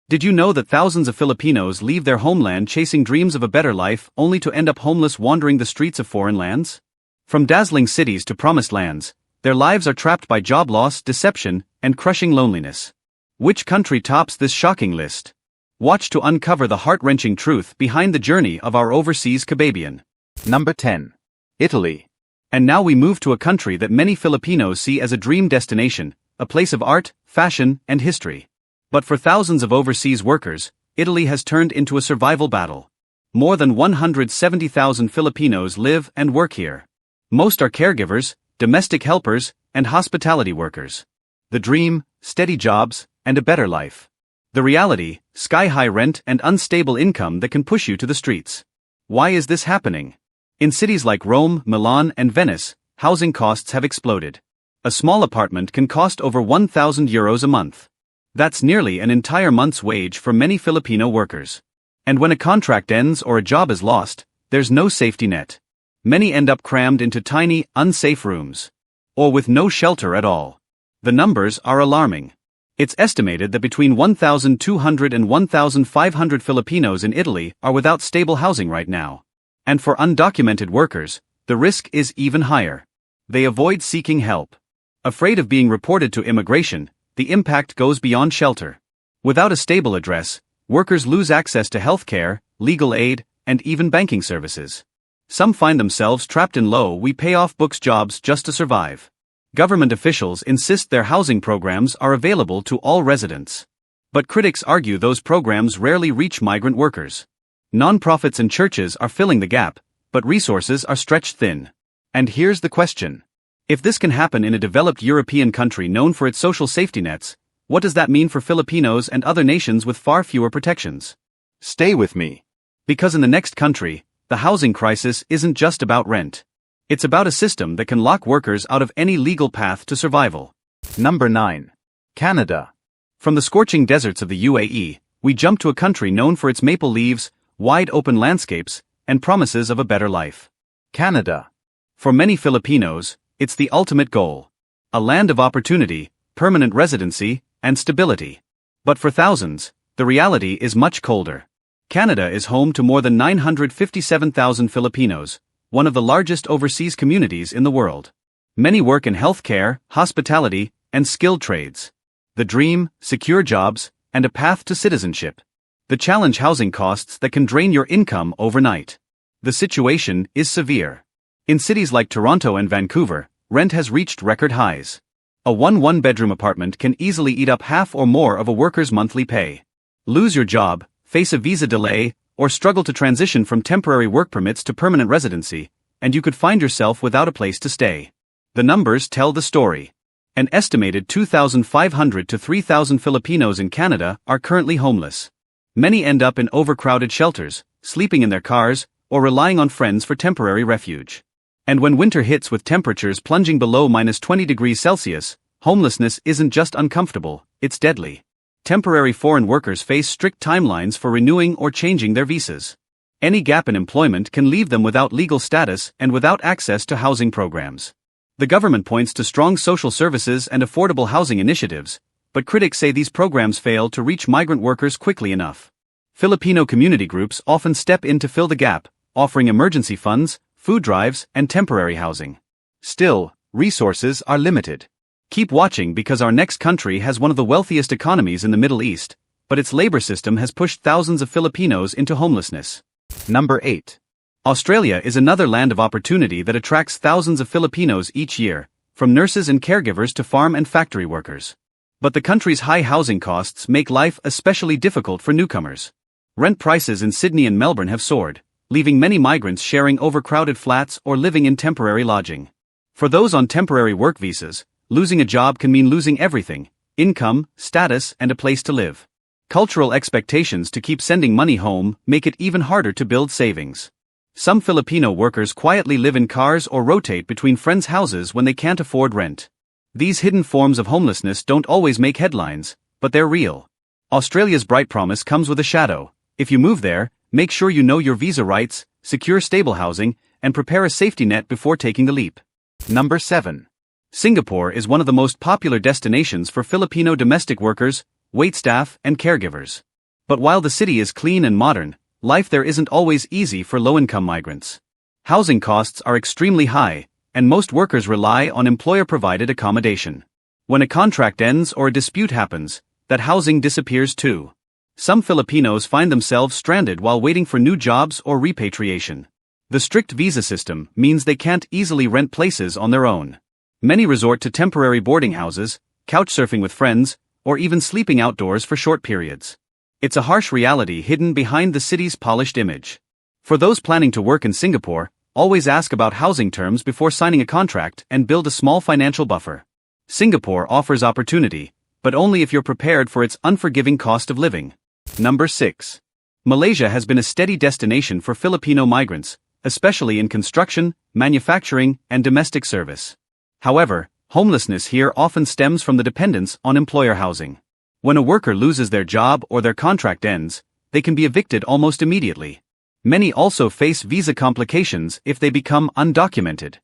Did you know that thousands of Filipinos leave their homeland chasing dreams of a better life only to end up homeless wandering the streets of foreign lands? From dazzling cities to promised lands, their lives are trapped by job loss, deception, and crushing loneliness. Which country tops this shocking list? Watch to uncover the heart-wrenching truth behind the journey of our overseas Kababian. Number 10. Italy. And now we move to a country that many Filipinos see as a dream destination, a place of art, fashion, and history. But for thousands of overseas workers, Italy has turned into a survival battle. More than 170,000 Filipinos live and work here. Most are caregivers, domestic helpers, and hospitality workers. The dream, steady jobs, and a better life. The reality, sky-high rent and unstable income that can push you to the streets. Why is this happening? In cities like Rome, Milan, and Venice, housing costs have exploded. A small apartment can cost over €1,000 a month. That's nearly an entire month's wage for many Filipino workers. And when a contract ends or a job is lost, there's no safety net. Many end up crammed into tiny, unsafe rooms. Or with no shelter at all. The numbers are alarming. It's estimated that between 1,200 and 1,500 Filipinos in Italy are without stable housing right now. And for undocumented workers, the risk is even higher. They avoid seeking help. Afraid of being reported to immigration, the impact goes beyond shelter. Without a stable address, workers lose access to health care, legal aid, and even banking services. Some find themselves trapped in low-we-pay-off-books jobs just to survive. Government officials insist their housing programs are available to all residents. But critics argue those programs rarely reach migrant workers. Non-profits and churches are filling the gap, but resources are stretched thin. And here's the question. If this can happen in a developed European country known for its social safety nets, what does that mean for Filipinos and other nations with far fewer protections? Stay with me. Because in the next country, the housing crisis isn't just about rent. It's about a system that can lock workers out of any legal path to survival. Number 9. Canada. From the scorching deserts of the UAE, we jump to a country known for its maple leaves, wide-open landscapes, and promises of a better life. Canada. For many Filipinos, it's the ultimate goal. A land of opportunity, permanent residency, and stability. But for thousands, the reality is much colder. Canada is home to more than 957,000 Filipinos, one of the largest overseas communities in the world. Many work in healthcare, hospitality, and skilled trades. The dream, secure jobs, and a path to citizenship. The challenge, housing costs that can drain your income overnight. The situation is severe. In cities like Toronto and Vancouver, rent has reached record highs. A one-bedroom apartment can easily eat up half or more of a worker's monthly pay. Lose your job, face a visa delay, or struggle to transition from temporary work permits to permanent residency, and you could find yourself without a place to stay. The numbers tell the story. An estimated 2,500 to 3,000 Filipinos in Canada are currently homeless. Many end up in overcrowded shelters, sleeping in their cars, or relying on friends for temporary refuge. And when winter hits with temperatures plunging below -20°C, homelessness isn't just uncomfortable, it's deadly. Temporary foreign workers face strict timelines for renewing or changing their visas. Any gap in employment can leave them without legal status and without access to housing programs. The government points to strong social services and affordable housing initiatives, but critics say these programs fail to reach migrant workers quickly enough. Filipino community groups often step in to fill the gap, offering emergency funds, food drives, and temporary housing. Still, resources are limited. Keep watching because our next country has one of the wealthiest economies in the Middle East, but its labor system has pushed thousands of Filipinos into homelessness. Number 8. Australia is another land of opportunity that attracts thousands of Filipinos each year, from nurses and caregivers to farm and factory workers. But the country's high housing costs make life especially difficult for newcomers. Rent prices in Sydney and Melbourne have soared, leaving many migrants sharing overcrowded flats or living in temporary lodging. For those on temporary work visas, losing a job can mean losing everything: income, status, and a place to live. Cultural expectations to keep sending money home make it even harder to build savings. Some Filipino workers quietly live in cars or rotate between friends' houses when they can't afford rent. These hidden forms of homelessness don't always make headlines, but they're real. Australia's bright promise comes with a shadow. If you move there, make sure you know your visa rights, secure stable housing, and prepare a safety net before taking the leap. Number 7. Singapore is one of the most popular destinations for Filipino domestic workers, waitstaff, and caregivers. But while the city is clean and modern, life there isn't always easy for low-income migrants. Housing costs are extremely high, and most workers rely on employer-provided accommodation. When a contract ends or a dispute happens, that housing disappears too. Some Filipinos find themselves stranded while waiting for new jobs or repatriation. The strict visa system means they can't easily rent places on their own. Many resort to temporary boarding houses, couchsurfing with friends, or even sleeping outdoors for short periods. It's a harsh reality hidden behind the city's polished image. For those planning to work in Singapore, always ask about housing terms before signing a contract and build a small financial buffer. Singapore offers opportunity, but only if you're prepared for its unforgiving cost of living. Number 6. Malaysia has been a steady destination for Filipino migrants, especially in construction, manufacturing, and domestic service. However, homelessness here often stems from the dependence on employer housing. When a worker loses their job or their contract ends, they can be evicted almost immediately. Many also face visa complications if they become undocumented.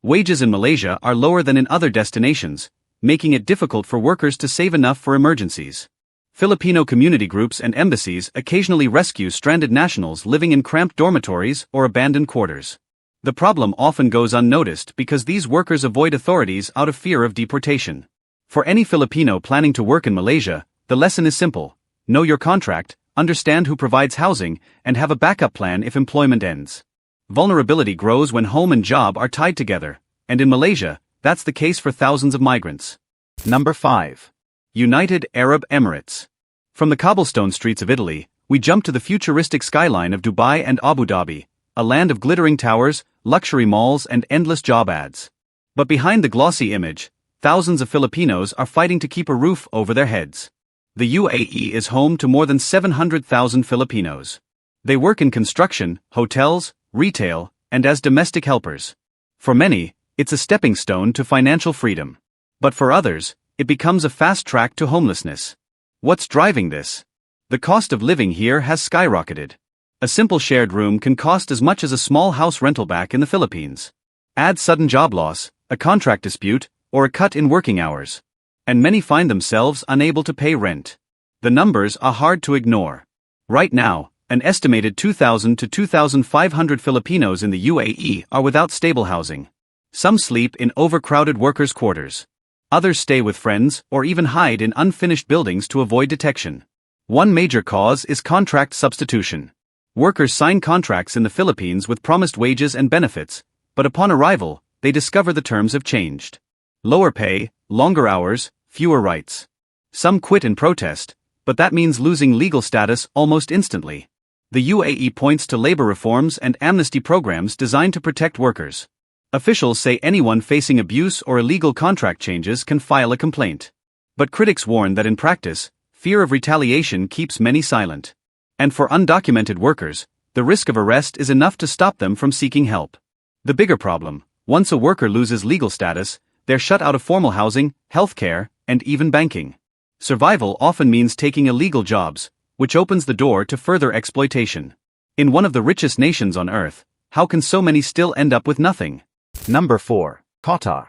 Wages in Malaysia are lower than in other destinations, making it difficult for workers to save enough for emergencies. Filipino community groups and embassies occasionally rescue stranded nationals living in cramped dormitories or abandoned quarters. The problem often goes unnoticed because these workers avoid authorities out of fear of deportation. For any Filipino planning to work in Malaysia, the lesson is simple: know your contract, understand who provides housing, and have a backup plan if employment ends. Vulnerability grows when home and job are tied together, and in Malaysia, that's the case for thousands of migrants. Number 5. United Arab Emirates. From the cobblestone streets of Italy, we jump to the futuristic skyline of Dubai and Abu Dhabi, a land of glittering towers, luxury malls, and endless job ads. But behind the glossy image, thousands of Filipinos are fighting to keep a roof over their heads. The UAE is home to more than 700,000 Filipinos. They work in construction, hotels, retail, and as domestic helpers. For many, it's a stepping stone to financial freedom. But for others, it becomes a fast track to homelessness. What's driving this? The cost of living here has skyrocketed. A simple shared room can cost as much as a small house rental back in the Philippines. Add sudden job loss, a contract dispute, or a cut in working hours, and many find themselves unable to pay rent. The numbers are hard to ignore. Right now, an estimated 2,000 to 2,500 Filipinos in the UAE are without stable housing. Some sleep in overcrowded workers' quarters. Others stay with friends or even hide in unfinished buildings to avoid detection. One major cause is contract substitution. Workers sign contracts in the Philippines with promised wages and benefits, but upon arrival, they discover the terms have changed. Lower pay, longer hours, fewer rights. Some quit in protest, but that means losing legal status almost instantly. The UAE points to labor reforms and amnesty programs designed to protect workers. Officials say anyone facing abuse or illegal contract changes can file a complaint. But critics warn that in practice, fear of retaliation keeps many silent. And for undocumented workers, the risk of arrest is enough to stop them from seeking help. The bigger problem: once a worker loses legal status, they're shut out of formal housing, healthcare, and even banking. Survival often means taking illegal jobs, which opens the door to further exploitation. In one of the richest nations on earth, how can so many still end up with nothing? Number 4. Qatar.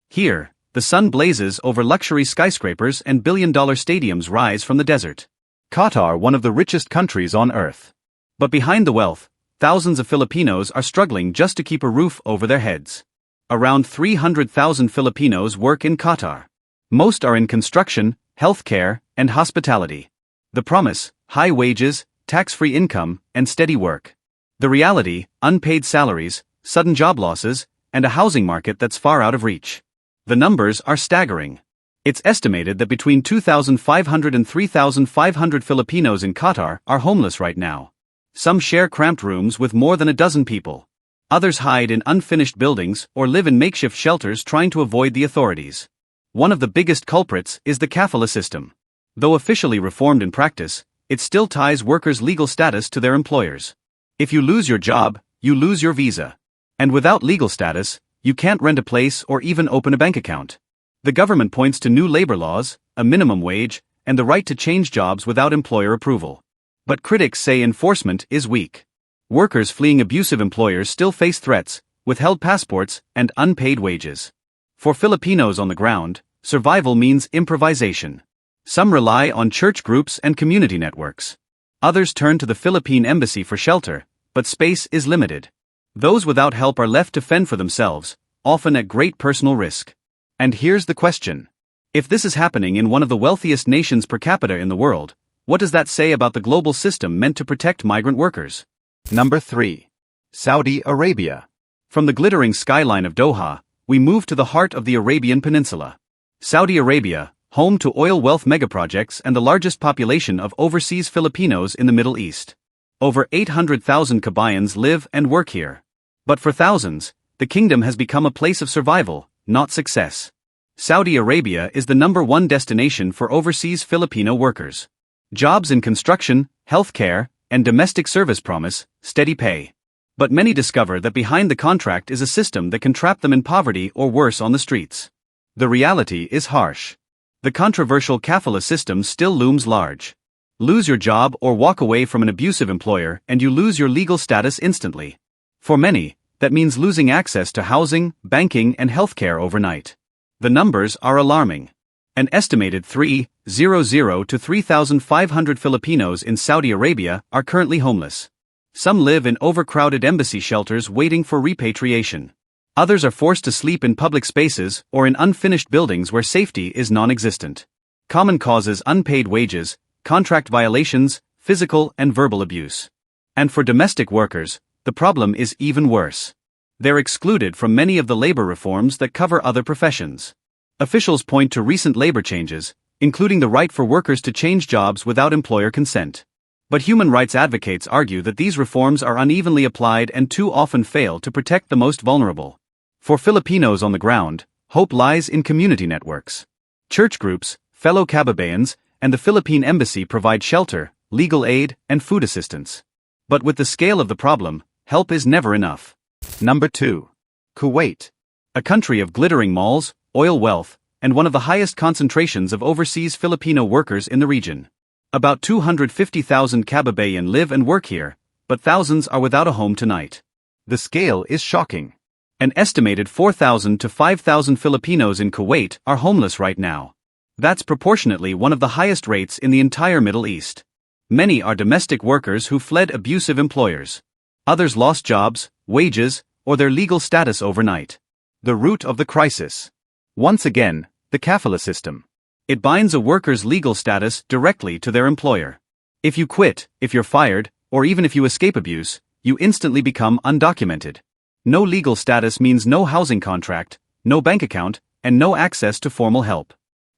Here, the sun blazes over luxury skyscrapers and billion-dollar stadiums rise from the desert. Qatar, one of the richest countries on earth. But behind the wealth, thousands of Filipinos are struggling just to keep a roof over their heads. Around 300,000 Filipinos work in Qatar. Most are in construction, healthcare, and hospitality. The promise: high wages, tax-free income, and steady work. The reality: unpaid salaries, sudden job losses, and a housing market that's far out of reach. The numbers are staggering. It's estimated that between 2,500 and 3,500 Filipinos in Qatar are homeless right now. Some share cramped rooms with more than a dozen people. Others hide in unfinished buildings or live in makeshift shelters trying to avoid the authorities. One of the biggest culprits is the cafila system. Though officially reformed in practice, it still ties workers' legal status to their employers. If you lose your job, you lose your visa. And without legal status, you can't rent a place or even open a bank account. The government points to new labor laws, a minimum wage, and the right to change jobs without employer approval. But critics say enforcement is weak. Workers fleeing abusive employers still face threats, withheld passports, and unpaid wages. For Filipinos on the ground, survival means improvisation. Some rely on church groups and community networks. Others turn to the Philippine embassy for shelter, but space is limited. Those without help are left to fend for themselves, often at great personal risk. And here's the question. If this is happening in one of the wealthiest nations per capita in the world, what does that say about the global system meant to protect migrant workers? Number 3. Saudi Arabia. From the glittering skyline of Doha, we move to the heart of the Arabian Peninsula. Saudi Arabia, home to oil wealth megaprojects and the largest population of overseas Filipinos in the Middle East. Over 800,000 Kabayans live and work here. But for thousands, the kingdom has become a place of survival, not success. Saudi Arabia is the #1 destination for overseas Filipino workers. Jobs in construction, healthcare, and domestic service promise steady pay. But many discover that behind the contract is a system that can trap them in poverty or worse on the streets. The reality is harsh. The controversial cafila system still looms large. Lose your job or walk away from an abusive employer and you lose your legal status instantly. For many, that means losing access to housing, banking, and healthcare overnight. The numbers are alarming. An estimated 300 to 3,500 Filipinos in Saudi Arabia are currently homeless. Some live in overcrowded embassy shelters waiting for repatriation. Others are forced to sleep in public spaces or in unfinished buildings where safety is non-existent. Common causes: unpaid wages, contract violations, physical and verbal abuse. And for domestic workers, the problem is even worse. They're excluded from many of the labor reforms that cover other professions. Officials point to recent labor changes, including the right for workers to change jobs without employer consent. But human rights advocates argue that these reforms are unevenly applied and too often fail to protect the most vulnerable. For Filipinos on the ground, hope lies in community networks. Church groups, fellow Kababayans, and the Philippine Embassy provide shelter, legal aid, and food assistance. But with the scale of the problem, help is never enough. Number 2. Kuwait. A country of glittering malls, oil wealth, and one of the highest concentrations of overseas Filipino workers in the region. About 250,000 Kababayan live and work here, but thousands are without a home tonight. The scale is shocking. An estimated 4,000 to 5,000 Filipinos in Kuwait are homeless right now. That's proportionately one of the highest rates in the entire Middle East. Many are domestic workers who fled abusive employers. Others lost jobs, wages, or their legal status overnight. The root of the crisis. Once again, the kafila system. It binds a worker's legal status directly to their employer. If you quit, if you're fired, or even if you escape abuse, you instantly become undocumented. No legal status means no housing contract, no bank account, and no access to formal help.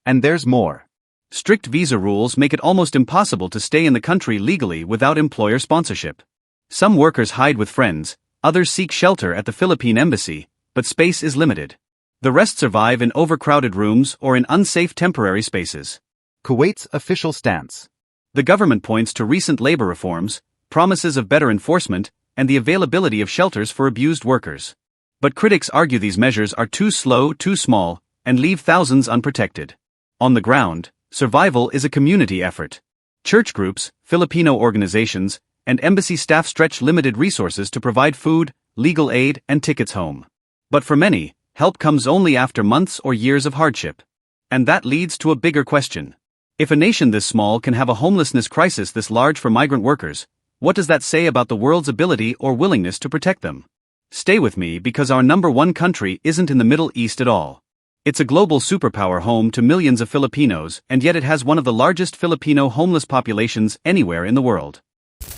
And there's more. Strict visa rules make it almost impossible to stay in the country legally without employer sponsorship. Some workers hide with friends, others seek shelter at the Philippine Embassy, but space is limited. The rest survive in overcrowded rooms or in unsafe temporary spaces. Kuwait's official stance. The government points to recent labor reforms, promises of better enforcement, and the availability of shelters for abused workers. But critics argue these measures are too slow, too small, and leave thousands unprotected. On the ground, survival is a community effort. Church groups, Filipino organizations, and embassy staff stretch limited resources to provide food, legal aid, and tickets home. But for many, help comes only after months or years of hardship. And that leads to a bigger question. If a nation this small can have a homelessness crisis this large for migrant workers, what does that say about the world's ability or willingness to protect them? Stay with me because our #1 country isn't in the Middle East at all. It's a global superpower home to millions of Filipinos, and yet it has one of the largest Filipino homeless populations anywhere in the world.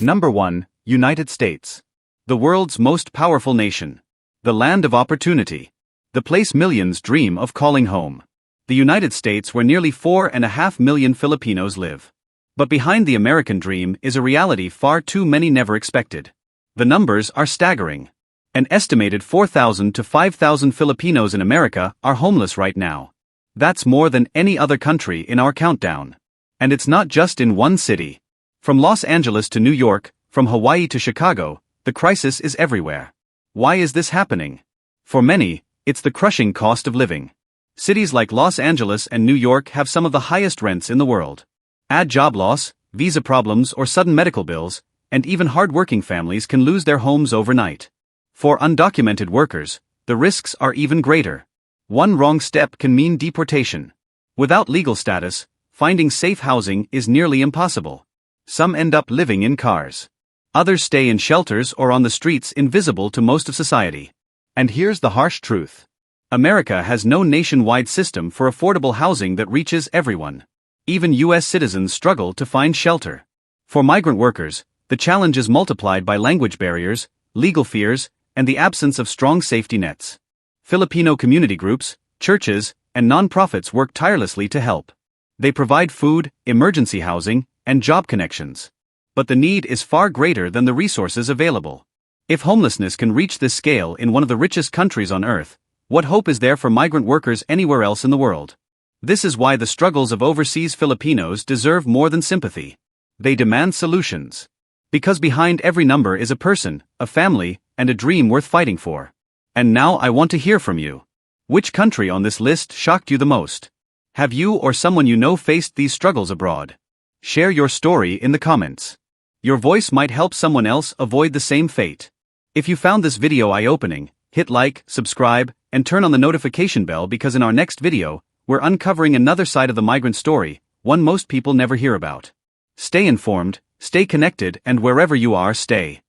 Number 1. United States. The world's most powerful nation. The land of opportunity. The place millions dream of calling home. The United States, where nearly 4.5 million Filipinos live. But behind the American dream is a reality far too many never expected. The numbers are staggering. An estimated 4,000 to 5,000 Filipinos in America are homeless right now. That's more than any other country in our countdown. And it's not just in one city. From Los Angeles to New York, from Hawaii to Chicago, the crisis is everywhere. Why is this happening? For many, it's the crushing cost of living. Cities like Los Angeles and New York have some of the highest rents in the world. Add job loss, visa problems, or sudden medical bills, and even hard-working families can lose their homes overnight. For undocumented workers, the risks are even greater. One wrong step can mean deportation. Without legal status, finding safe housing is nearly impossible. Some end up living in cars. Others stay in shelters or on the streets invisible to most of society. And here's the harsh truth. America has no nationwide system for affordable housing that reaches everyone. Even U.S. citizens struggle to find shelter. For migrant workers, the challenge is multiplied by language barriers, legal fears, and the absence of strong safety nets. Filipino community groups, churches, and nonprofits work tirelessly to help. They provide food, emergency housing, and job connections. But the need is far greater than the resources available. If homelessness can reach this scale in one of the richest countries on earth, what hope is there for migrant workers anywhere else in the world? This is why the struggles of overseas Filipinos deserve more than sympathy. They demand solutions. Because behind every number is a person, a family, and a dream worth fighting for. And now I want to hear from you. Which country on this list shocked you the most? Have you or someone you know faced these struggles abroad? Share your story in the comments. Your voice might help someone else avoid the same fate. If you found this video eye-opening, hit like, subscribe, and turn on the notification bell because in our next video, we're uncovering another side of the migrant story, one most people never hear about. Stay informed, stay connected, and wherever you are, stay